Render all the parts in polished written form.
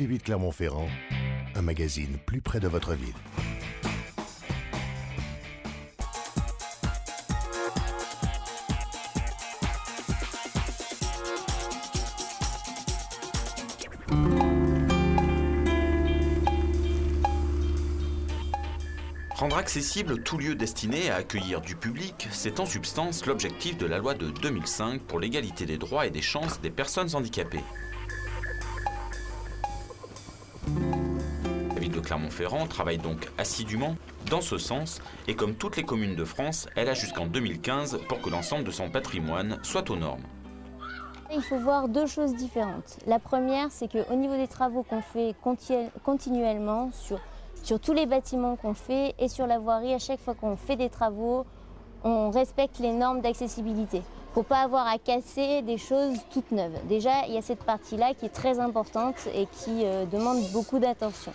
TV8 Clermont-Ferrand, un magazine plus près de votre ville. Rendre accessible tout lieu destiné à accueillir du public, c'est en substance l'objectif de la loi de 2005 pour l'égalité des droits et des chances des personnes handicapées. La ville de Clermont-Ferrand travaille donc assidûment dans ce sens et comme toutes les communes de France, elle a jusqu'en 2015 pour que l'ensemble de son patrimoine soit aux normes. Il faut voir deux choses différentes. La première, c'est qu'au niveau des travaux qu'on fait continuellement sur tous les bâtiments qu'on fait et sur la voirie, à chaque fois qu'on fait des travaux, on respecte les normes d'accessibilité. Il ne faut pas avoir à casser des choses toutes neuves. Déjà, il y a cette partie-là qui est très importante et qui demande beaucoup d'attention.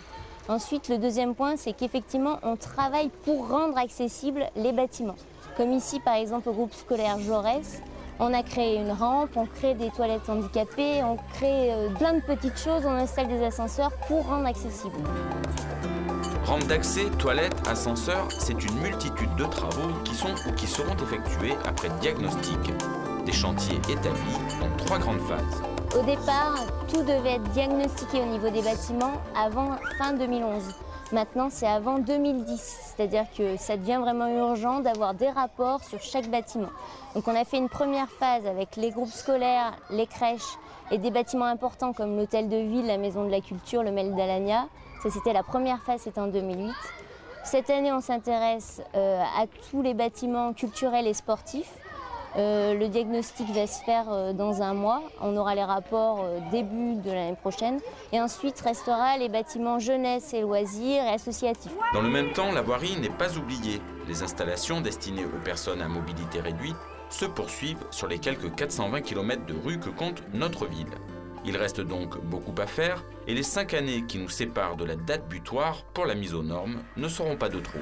Ensuite, le deuxième point, c'est qu'effectivement, on travaille pour rendre accessibles les bâtiments. Comme ici, par exemple, au groupe scolaire Jaurès, on a créé une rampe, on crée des toilettes handicapées, on crée plein de petites choses, on installe des ascenseurs pour rendre accessible. Rampe d'accès, toilettes, ascenseurs, c'est une multitude de travaux qui sont ou qui seront effectués après diagnostic. Des chantiers établis en 3 grandes phases. Au départ, tout devait être diagnostiqué au niveau des bâtiments avant fin 2011. Maintenant, c'est avant 2010, c'est-à-dire que ça devient vraiment urgent d'avoir des rapports sur chaque bâtiment. Donc on a fait une première phase avec les groupes scolaires, les crèches et des bâtiments importants comme l'hôtel de ville, la maison de la culture, le Mel d'Alania. Ça, c'était la première phase, c'était en 2008. Cette année, on s'intéresse à tous les bâtiments culturels et sportifs. Le diagnostic va se faire dans un mois. On aura les rapports début de l'année prochaine. Et ensuite restera les bâtiments jeunesse et loisirs et associatifs. Dans le même temps, la voirie n'est pas oubliée. Les installations destinées aux personnes à mobilité réduite se poursuivent sur les quelques 420 km de rues que compte notre ville. Il reste donc beaucoup à faire et les 5 années qui nous séparent de la date butoir pour la mise aux normes ne seront pas de trop.